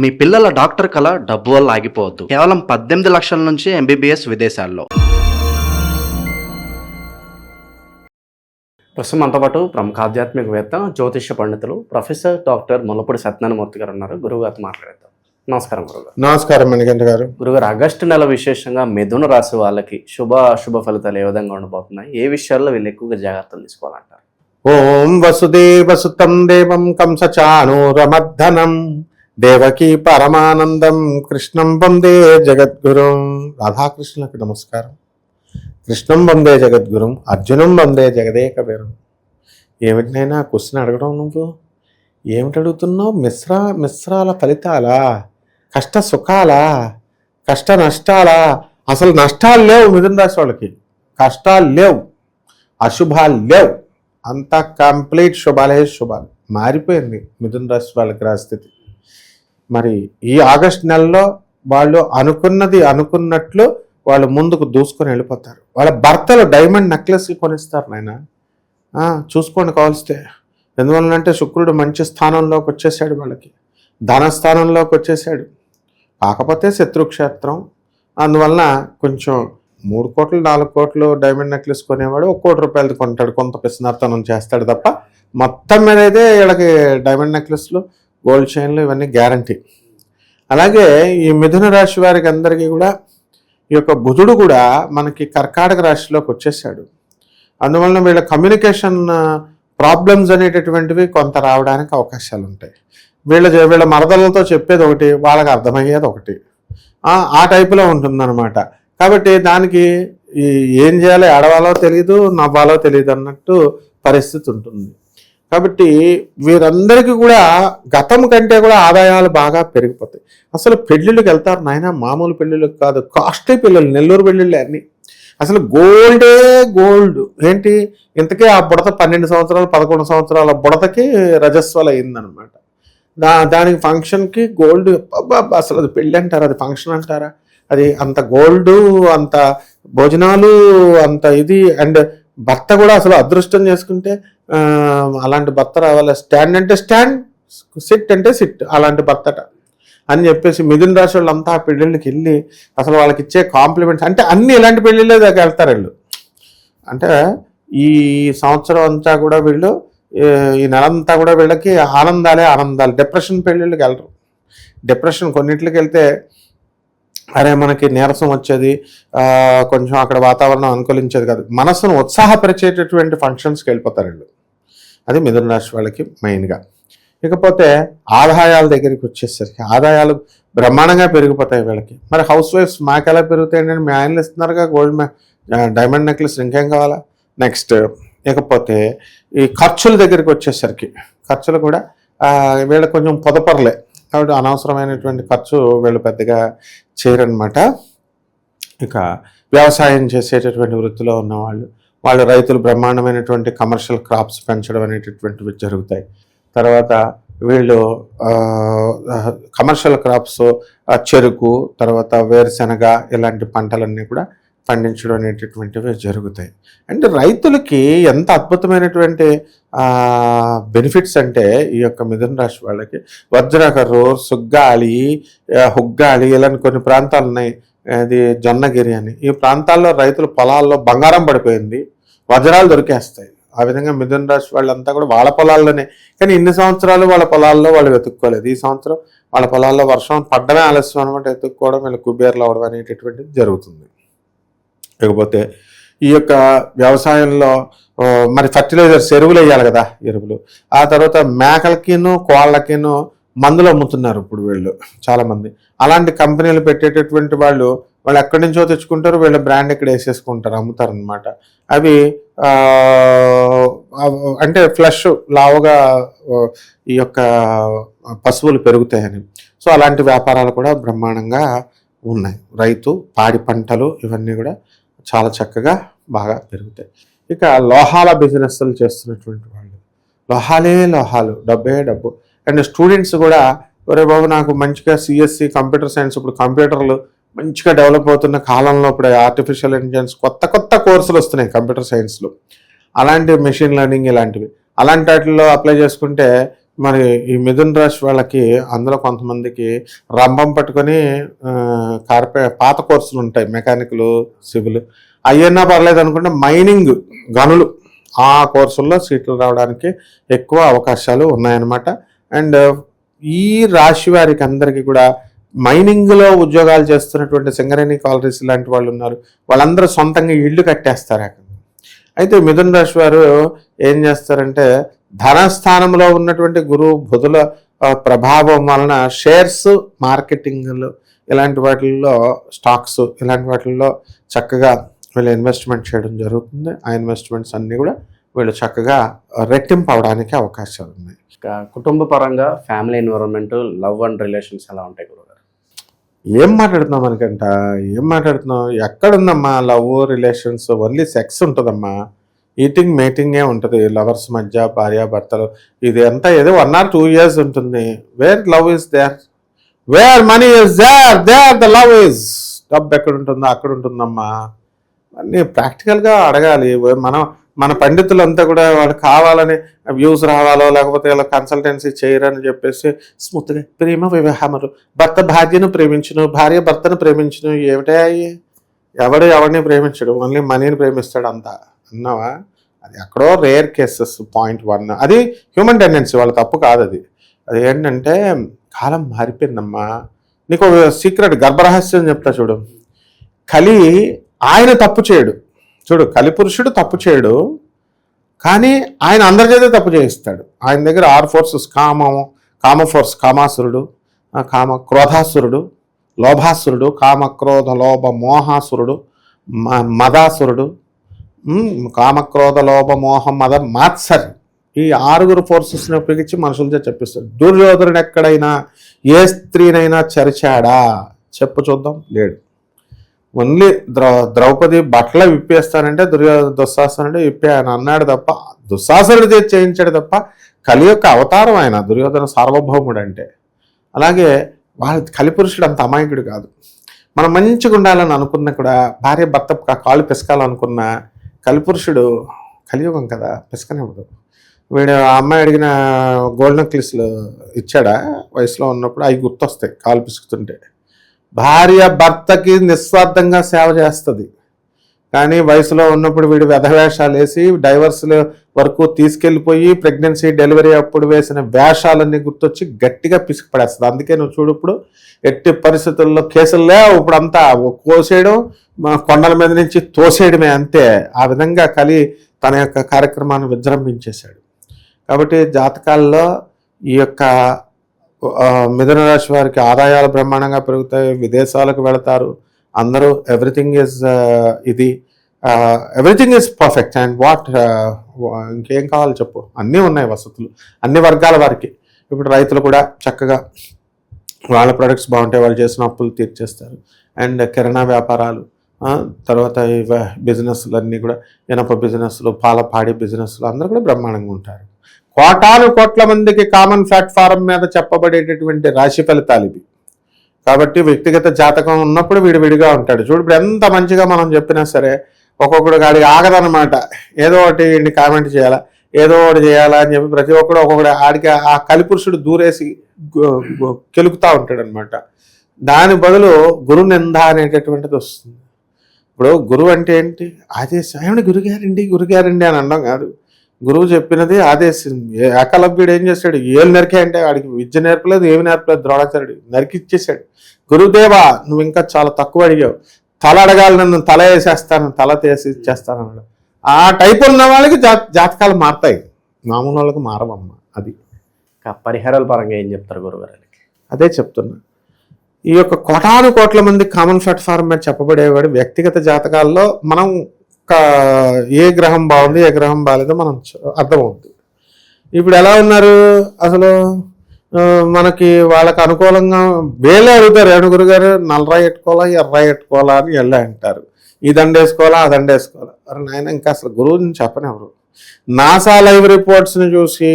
మీ పిల్లల డాక్టర్ కళ డబ్బు వల్ల ఆగిపోవద్దు. కేవలం 18 లక్షల నుంచి ఎంబీబీఎస్ విదేశాల్లో. ప్రస్తుతం మనతో పాటు ప్రముఖ ఆధ్యాత్మికవేత్త, జ్యోతిష్య పండితులు ప్రొఫెసర్ డాక్టర్ ముల్లపూడి సత్యనారాయణమూర్తి గారు ఉన్నారు. గురువుగారితో మాట్లాడేద్దాం. నమస్కారం గురుగారు. నమస్కారం మణికంఠ గారు. గురుగారు, ఆగస్టు నెల విశేషంగా మిథున రాశి వాళ్ళకి శుభ ఫలితాలు ఏ విధంగా ఉండబోతున్నాయి? ఏ విషయాల్లో వీళ్ళు ఎక్కువగా జాగ్రత్తలు తీసుకోవాలంటారు? ఓం వసుదేవసుతం దేవం కంసచానూరమర్దనం దేవకీ పరమానందం కృష్ణం వందే జగద్గురుం. రాధాకృష్ణులకు నమస్కారం. కృష్ణం వందే జగద్గురుం, అర్జునం వందే జగదేకవీరం. ఏమిటినైనా క్వశ్చన్ అడగడం, నువ్వు ఏమిటి అడుగుతున్నావు? మిశ్రాల ఫలితాలా? కష్ట సుఖాలా? కష్ట నష్టాలా? అసలు నష్టాలు లేవు మిథున రాశి వాళ్ళకి, కష్టాలు లేవు, అశుభాలు లేవు, అంతా కంప్లీట్ శుభాలే శుభాలు. మారిపోయింది మిథున రాశి వాళ్ళకి రాస్థితి. మరి ఈ ఆగస్ట్ నెలలో వాళ్ళు అనుకున్నట్లు వాళ్ళు ముందుకు దూసుకొని వెళ్ళిపోతారు. వాళ్ళ భర్తలు డైమండ్ నెక్లెస్లు కొనిస్తారు నాయన, చూసుకోండి కావలిస్తే. ఎందువల్లంటే శుక్రుడు మంచి స్థానంలోకి వచ్చేసాడు, వాళ్ళకి ధనస్థానంలోకి వచ్చేసాడు. కాకపోతే శత్రుక్షేత్రం, అందువలన కొంచెం 3 కోట్లు 4 కోట్లు డైమండ్ నెక్లెస్ కొనేవాడు 1 కోటి రూపాయలది కొంటాడు, కొంత పిసినార్తనం చేస్తాడు తప్ప మొత్తం మీద అయితే వీళ్ళకి డైమండ్ నెక్లెస్లు, గోల్డ్ చైన్లు ఇవన్నీ గ్యారంటీ. అలాగే ఈ మిథున రాశి వారికి అందరికీ కూడా ఈ యొక్క బుధుడు కూడా మనకి కర్కాటక రాశిలోకి వచ్చేసాడు. అందువలన వీళ్ళ కమ్యూనికేషన్ ప్రాబ్లమ్స్ అనేటటువంటివి కొంత రావడానికి అవకాశాలు ఉంటాయి. వీళ్ళ మరదలతో చెప్పేది ఒకటి, వాళ్ళకి అర్థమయ్యేది ఒకటి, ఆ టైపులో ఉంటుందన్నమాట. కాబట్టి దానికి ఏం చేయాలో, ఏడవాలో తెలియదు, నవ్వాలో తెలియదు అన్నట్టు పరిస్థితి ఉంటుంది. కాబట్టి వీరందరికీ కూడా గతం కంటే కూడా ఆదాయాలు బాగా పెరిగిపోతాయి. అసలు పెళ్ళిళ్ళకి వెళ్తారు నాయన, మామూలు పెళ్ళిళ్ళకి కాదు, కాస్ట్లీ పెళ్ళిళ్ళు, నెల్లూరు పెళ్ళిళ్ళే అన్నీ. అసలు గోల్డే గోల్డ్. ఏంటి ఇంతకీ ఆ బుడత 12 సంవత్సరాలు 11 సంవత్సరాల బుడతకి రజస్వలు అయిందనమాట. దానికి ఫంక్షన్కి గోల్డ్, అసలు అది పెళ్ళి అంటారా, అది ఫంక్షన్ అంటారా? అది అంత గోల్డ్, అంత భోజనాలు, అంత ఇది. అండ్ భర్త కూడా అసలు అదృష్టం చేసుకుంటే అలాంటి భర్త రావాలి. స్టాండ్ అంటే స్టాండ్, సిట్ అంటే సిట్, అలాంటి భర్తట అని చెప్పేసి మిథున రాశి వాళ్ళంతా ఆ పెళ్ళిళ్ళకి వెళ్ళి అసలు వాళ్ళకి ఇచ్చే కాంప్లిమెంట్స్ అంటే అన్ని ఇలాంటి పెళ్ళిళ్ళే దగ్గర వెళ్తారు వీళ్ళు. అంటే ఈ సంవత్సరం అంతా కూడా వీళ్ళు, ఈ నెలంతా కూడా వీళ్ళకి ఆనందాలు. డిప్రెషన్ పెళ్ళిళ్ళకి వెళ్ళరు. డిప్రెషన్ కొన్నిట్లకి వెళ్తే అరే మనకి నీరసం వచ్చేది, కొంచెం అక్కడ వాతావరణం అనుకూలించేది కాదు, మనసును ఉత్సాహపరిచేటటువంటి ఫంక్షన్స్కి వెళ్ళిపోతారు వీళ్ళు. అది మిథున రాశి వాళ్ళకి మెయిన్గా. ఇకపోతే ఆదాయాల దగ్గరికి వచ్చేసరికి ఆదాయాలు బ్రహ్మాండంగా పెరిగిపోతాయి వీళ్ళకి. మరి హౌస్ వైఫ్స్ మాకు ఎలా పెరుగుతాయండి? మీ ఆయనలు ఇస్తున్నారుగా గోల్డ్ డైమండ్ నెక్లెస్, ఇంకేం కావాలా? నెక్స్ట్ ఇకపోతే ఈ ఖర్చుల దగ్గరికి వచ్చేసరికి ఖర్చులు కూడా వీళ్ళకి కొంచెం పొదపరలే, కాబట్టి అనవసరమైనటువంటి ఖర్చు వీళ్ళు పెద్దగా చేయరనమాట. ఇక వ్యవసాయం చేసేటటువంటి వృత్తిలో ఉన్నవాళ్ళు, వాళ్ళు రైతులు బ్రహ్మాండమైనటువంటి కమర్షియల్ క్రాప్స్ పెంచడం అనేటటువంటివి జరుగుతాయి. తర్వాత వీళ్ళు కమర్షియల్ క్రాప్స్, చెరుకు, తర్వాత వేరుశనగ, ఇలాంటి పంటలన్నీ కూడా పండించడం అనేటటువంటివి జరుగుతాయి. అంటే రైతులకి ఎంత అద్భుతమైనటువంటి బెనిఫిట్స్ అంటే ఈ యొక్క మిథున రాశి వాళ్ళకి వజ్రకర్రు, సుగ్గాలి, హుగ్గాలి, ఇలాంటి కొన్ని ప్రాంతాలు ఉన్నాయి. అది జొన్నగిరి అని. ఈ ప్రాంతాల్లో రైతుల పొలాల్లో బంగారం పడిపోయింది, వజ్రాలు దొరికేస్తాయి. ఆ విధంగా మిథున రాశి వాళ్ళంతా కూడా వాళ్ళ పొలాల్లోనే, కానీ ఇన్ని సంవత్సరాలు వాళ్ళ పొలాల్లో వాళ్ళు వెతుక్కోలేదు. ఈ సంవత్సరం వాళ్ళ పొలాల్లో వర్షం పడ్డమే ఆలస్యం అనమాట, వెతుక్కోవడం, వీళ్ళు కుబేర్లు అవడం అనేటటువంటిది జరుగుతుంది. ఇకపోతే ఈ యొక్క వ్యవసాయంలో మరి ఫర్టిలైజర్స్, ఎరువులు వేయాలి కదా, ఎరువులు. ఆ తర్వాత మేకలకిను కోళ్ళకిను మందులు అమ్ముతున్నారు ఇప్పుడు వీళ్ళు చాలామంది. అలాంటి కంపెనీలు పెట్టేటటువంటి వాళ్ళు ఎక్కడి నుంచో తెచ్చుకుంటారు, వీళ్ళ బ్రాండ్ ఇక్కడ వేసేసుకుంటారు, అమ్ముతారు అనమాట. అవి అంటే ఫ్లష్ లావుగా ఈ యొక్క పశువులు పెరుగుతాయని. సో అలాంటి వ్యాపారాలు కూడా బ్రహ్మాండంగా ఉన్నాయి. రైతు, పాడి పంటలు, ఇవన్నీ కూడా చాలా చక్కగా బాగా పెరుగుతాయి. ఇక లోహాల బిజినెస్లు చేస్తున్నటువంటి వాళ్ళు, లోహాలు, డబ్బే డబ్బు. అండ్ స్టూడెంట్స్ కూడా, ఒరే బాబు నాకు మంచిగా సిఎస్సి కంప్యూటర్ సైన్స్, ఇప్పుడు కంప్యూటర్లు మంచిగా డెవలప్ అవుతున్న కాలంలో ఇప్పుడు ఆర్టిఫిషియల్ ఇంటెలిజెన్స్ కొత్త కోర్సులు వస్తున్నాయి కంప్యూటర్ సైన్స్లో, అలాంటి మెషిన్ లెర్నింగ్ ఇలాంటివి. అలాంటి వాటిల్లో అప్లై చేసుకుంటే మరి ఈ మిథున రాశి వాళ్ళకి అందులో కొంతమందికి రంభం పట్టుకొని పాత కోర్సులు ఉంటాయి, మెకానికల్, సివిల్, అయ్యన్నా పర్లేదు అనుకుంటే మైనింగ్, గనులు, ఆ కోర్సుల్లో సీట్లు రావడానికి ఎక్కువ అవకాశాలు ఉన్నాయన్నమాట. అండ్ ఈ రాశి వారికి అందరికీ కూడా మైనింగ్లో ఉద్యోగాలు చేస్తున్నటువంటి సింగరేణి కాలరీస్ లాంటి వాళ్ళు ఉన్నారు, వాళ్ళందరూ సొంతంగా ఇళ్ళు కట్టేస్తారు. అయితే మిథున రాశి వారు ఏం చేస్తారంటే ధనస్థానంలో ఉన్నటువంటి గురు బుధుల ప్రభావం వలన షేర్స్, మార్కెటింగ్లు, ఇలాంటి వాటిల్లో, స్టాక్స్, ఇలాంటి వాటిల్లో చక్కగా వీళ్ళు ఇన్వెస్ట్మెంట్ చేయడం జరుగుతుంది. ఆ ఇన్వెస్ట్మెంట్స్ అన్నీ కూడా వీళ్ళు చక్కగా రెట్టింపు అవడానికి అవకాశాలు ఉన్నాయి. కుటుంబ పరంగా family environment, love and relations ఎలా ఉంటాయి గురుగారు? ఏం మాట్లాడుతున్నాం మనకంట, ఏం మాట్లాడుతున్నాం? ఎక్కడుందమ్మా లవ్ రిలేషన్స్? ఓన్లీ సెక్స్ ఉంటుందమ్మా, ఈటింగ్ మేటింగే ఉంటుంది లవర్స్ మధ్య, భార్యాభర్తలు. ఇది అంతా ఏదో 1 or 2 years ఉంటుంది. Where love is there, where money is there, there the love is. డబ్బు ఎక్కడ ఉంటుందో అక్కడ ఉంటుందమ్మా. అన్నీ ప్రాక్టికల్గా అడగాలి. మన పండితులంతా కూడా వాళ్ళు కావాలని వ్యూస్ రావాలో లేకపోతే ఇలా కన్సల్టెన్సీ చేయరని చెప్పేసి స్మూత్గా ప్రేమ వివాహములు, భర్త భార్యను ప్రేమించును, భార్య భర్తను ప్రేమించును. ఏమిటా ఎవరిని ప్రేమించడు, ఓన్లీ మనీని ప్రేమిస్తాడు అంతా అన్నావా? అది ఎక్కడో రేర్ కేసెస్. పాయింట్ 1 అది హ్యూమన్ టెండెన్సీ, వాళ్ళ తప్పు కాదు. అది ఏంటంటే కాలం మారిపోయిందమ్మా. నీకు ఒక సీక్రెట్ గర్భరహస్యం చెప్తా చూడు. కలి ఆయన తప్పు చేయడు చూడు, కలిపురుషుడు తప్పు చేయడు, కానీ ఆయన అందరి చేత తప్పు చేయిస్తాడు. ఆయన దగ్గర 6 ఫోర్సెస్, కామ ఫోర్స్, కామాసురుడు, క్రోధాసురుడు, లోభాసురుడు, కామ క్రోధ లోభ మోహాసురుడు, మదాసురుడు, కామక్రోధ లోభ మోహ మద మాత్సర్యం, ఈ 6 ఫోర్సెస్ని ఉపయోగించి మనుషులతో చెప్పిస్తాడు. దుర్యోధనుడు ఎక్కడైనా ఏ స్త్రీనైనా చరిచాడా చెప్పు చూద్దాం, లేడు. ఓన్లీ ద్రౌపది బట్టలు విప్పేస్తానంటే దుశ్శాసనుడు విప్పే ఆయన అన్నాడు తప్ప, దుశ్శాసనుడు చేయించాడు తప్ప, కలి యొక్క అవతారం ఆయన, దుర్యోధన సార్వభౌముడు అంటే. అలాగే కలిపురుషుడు అంత అమాయకుడు కాదు. మనం మంచిగా ఉండాలని అనుకున్నా కూడా, భార్య భర్త కాళ్ళు పిసకాలనుకున్నా, కలిపురుషుడు కలియుగం కదా, పిసకనివ్వడు. వీడు ఆ అమ్మాయి అడిగిన గోల్డ్ నెక్లెస్లు ఇచ్చాడా వయసులో ఉన్నప్పుడు, అవి గుర్తొస్తాయి కాలు పిసుకుతుంటే. భార్య భర్తకి నిస్వార్థంగా సేవ చేస్తుంది, కానీ వయసులో ఉన్నప్పుడు వీడు వ్యధవేషాలు వేసి డైవర్స్ల వరకు తీసుకెళ్ళిపోయి ప్రెగ్నెన్సీ డెలివరీ అప్పుడు వేసిన వేషాలన్నీ గుర్తొచ్చి గట్టిగా పిసికి పడేస్తుంది. అందుకే నువ్వు చూడు, ఇప్పుడు ఎట్టి పరిస్థితుల్లో కేసులు లేవు, ఇప్పుడు అంతా కోసేయడం, కొండల మీద నుంచి తోసేయడమే అంతే. ఆ విధంగా కలి తన యొక్క కార్యక్రమాన్ని విజృంభించేశాడు. కాబట్టి జాతకాల్లో ఈ యొక్క మిథున రాశి వారికి ఆదాయాలు బ్రహ్మాండంగా పెరుగుతాయి, విదేశాలకు వెళతారు అందరూ. Everything is perfect. అండ్ ఇంకేం కావాలి చెప్పు, అన్నీ ఉన్నాయి వసతులు అన్ని వర్గాల వారికి. ఇప్పుడు రైతులు కూడా చక్కగా వాళ్ళ ప్రొడక్ట్స్ బాగుంటాయి, వాళ్ళు చేసిన అప్పులు తీర్చేస్తారు. అండ్ కిరాణా వ్యాపారాలు, తర్వాత బిజినెస్లు అన్నీ కూడా, ఇనప బిజినెస్లు, పాడి బిజినెస్లు, అందరూ కూడా బ్రహ్మాండంగా ఉంటారు. కోట్ల మందికి కామన్ ప్లాట్ఫారం మీద చెప్పబడేటటువంటి రాశి ఫలితాలు ఇవి. కాబట్టి వ్యక్తిగత జాతకం ఉన్నప్పుడు విడిగా ఉంటాడు. చూడు, ఇప్పుడు ఎంత మంచిగా మనం చెప్పినా సరే ఒక్కొక్కడు గాడి ఆగదనమాట. ఏదో ఒకటి ఇండి కామెంట్ చేయాలా, ఏదో ఒకటి చేయాలా అని చెప్పి ప్రతి ఒక్కడు ఒక్కొక్కడు ఆడికి ఆ కలిపురుషుడు దూరేసి కెలుకుతూ ఉంటాడు అనమాట. దాని బదులు గురు నింద అనేటటువంటిది వస్తుంది. ఇప్పుడు గురువు అంటే ఏంటి? ఆదేశం. ఏమంటే గురుగారండి అని అనడం కాదు, గురువు చెప్పినది ఆదేశం. ఏకలవ్యుడు ఏం చేశాడు? ఏళ్ళు నరికే అంటే వాడికి విద్య నేర్పలేదు, ఏమి నేర్పలేదు. ద్రోణాచార్యుడు నరికిచ్చేసాడు. గురుదేవా నువ్వు ఇంకా చాలా తక్కువ అడిగావు, తల అడగాలి, నన్ను తల వేసేస్తాను, తల తీసి ఇచ్చేస్తాను అన్నాడు. ఆ టైపు ఉన్న వాళ్ళకి జాతకాలు మారుతాయి, మామూలు వాళ్ళకి మారవమ్మ. అది పరిహారాల పరంగా ఏం చెప్తారు గురుగారు? అదే చెప్తున్నా. ఈ యొక్క కోట్ల మంది కామన్ ప్లాట్ఫామ్ మీద చెప్పబడేవాడు వ్యక్తిగత జాతకాల్లో మనం ఏ గ్రహం బాగుంది ఏ గ్రహం బాగాలేదో మనం అర్థమవుతుంది. ఇప్పుడు ఎలా ఉన్నారు అసలు మనకి వాళ్ళకి అనుకూలంగా వేలే అడుగుతారు. ఏడుగురు గారు నల్లరాయి ఎట్టుకోవాలా ఎర్రాయి ఎట్టుకోవాలా అని వెళ్ళా అంటారు. ఈ దండ వేసుకోవాలా ఆ దండ వేసుకోవాలా. అరే నాయన, ఇంకా అసలు గురువుని చెప్పనివ్వరు. నాసా లైవ్ రిపోర్ట్స్ని చూసి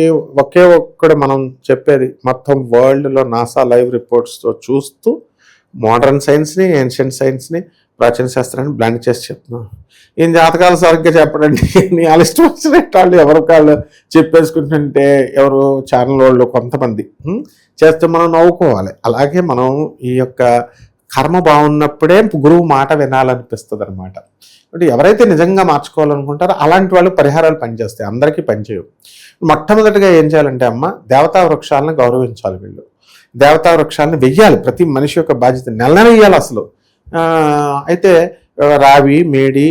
ఒకే ఒక్కడు మనం చెప్పేది, మొత్తం వరల్డ్లో నాసా లైవ్ రిపోర్ట్స్తో చూస్తూ మోడర్న్ సైన్స్ని, ఏన్షియంట్ సైన్స్ని ప్రాచీన శాస్త్రాన్ని బ్లాండ్ చేసి చెప్తున్నాం. ఈయన జాతకాలు సరిగ్గా చెప్పడండి, నీ వాళ్ళ ఇష్టం వచ్చినట్టు వాళ్ళు ఎవరు కాళ్ళు చెప్పేసుకుంటుంటే ఎవరు ఛానల్ వాళ్ళు కొంతమంది చేస్తే మనం నవ్వుకోవాలి. అలాగే మనం ఈ యొక్క కర్మ బాగున్నప్పుడే గురువు మాట వినాలనిపిస్తుంది అనమాట. అంటే ఎవరైతే నిజంగా మార్చుకోవాలనుకుంటారో అలాంటి వాళ్ళు పరిహారాలు పనిచేస్తాయి, అందరికీ పనిచేయవు. మొట్టమొదటిగా ఏం చేయాలంటే అమ్మ, దేవతా వృక్షాలను గౌరవించాలి. వీళ్ళు దేవతా వృక్షాలను వెయ్యాలి, ప్రతి మనిషి యొక్క బాధ్యత. నెల వెయ్యాలి అసలు. అయితే రావి, మేడి,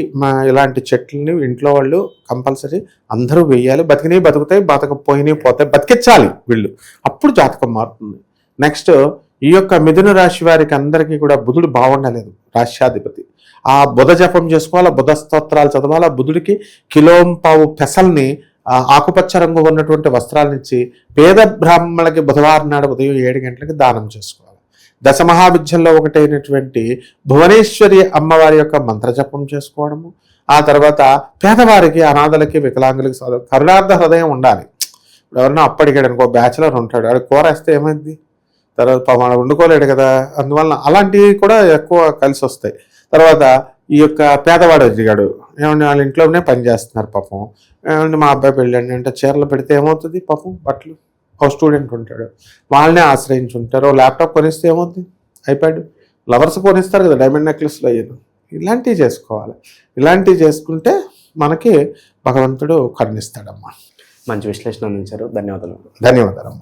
ఇలాంటి చెట్లని ఇంట్లో వాళ్ళు కంపల్సరీ అందరూ వెయ్యాలి. బతికినవి బతుకుతాయి, బతకపోయినవి పోతాయి, బతికించాలి వీళ్ళు. అప్పుడు జాతకం మారుతుంది. నెక్స్ట్ ఈ యొక్క మిథున రాశి వారికి అందరికీ కూడా బుధుడు బాగుండలేదు, రాష్ట్రాధిపతి. ఆ బుధ జపం చేసుకోవాలి, బుధ స్తోత్రాలు చదవాలి. కిలోం కిలోంపావు పెసల్ని ఆకుపచ్చ రంగు ఉన్నటువంటి వస్త్రాలనిచ్చి పేద బ్రాహ్మణులకి బుధవారం నాడు ఉదయం 7 గంటలకి దానం చేసుకోవాలి. దశమహావిద్యల్లో ఒకటైనటువంటి భువనేశ్వరి అమ్మవారి యొక్క మంత్రజపం చేసుకోవడము. ఆ తర్వాత పేదవారికి, అనాథలకి, వికలాంగులకి కరుణార్థ హృదయం ఉండాలి. ఎవరన్నా అప్పటికాడు అనుకో, బ్యాచులర్ ఉంటాడు, వాడు కూర వేస్తే ఏమైంది, తర్వాత మనం వండుకోలేడు కదా, అందువలన అలాంటివి కూడా ఎక్కువ కలిసి వస్తాయి. తర్వాత ఈ యొక్క పేదవాడు అడిగాడు, ఏమంటే వాళ్ళ ఇంట్లోనే పని చేస్తున్నారు పాపం, ఏమంటే మా అబ్బాయి పెళ్ళండి అంటే చీరలు పెడితే ఏమవుతుంది పాపం, బట్టలు. ఒక స్టూడెంట్ ఉంటాడు, వాళ్ళనే ఆశ్రయించుంటారు. ల్యాప్టాప్ కొనిస్తే ఏమవుతుంది, ఐప్యాడ్. లవర్స్ కొనిస్తారు కదా డైమండ్ నెక్లెస్లు అయ్యాను. ఇలాంటివి చేసుకోవాలి. ఇలాంటివి చేసుకుంటే మనకి భగవంతుడు కరుణిస్తాడమ్మా. మంచి విశ్లేషణ అందించారు. ధన్యవాదాలు. ధన్యవాదాలమ్మా.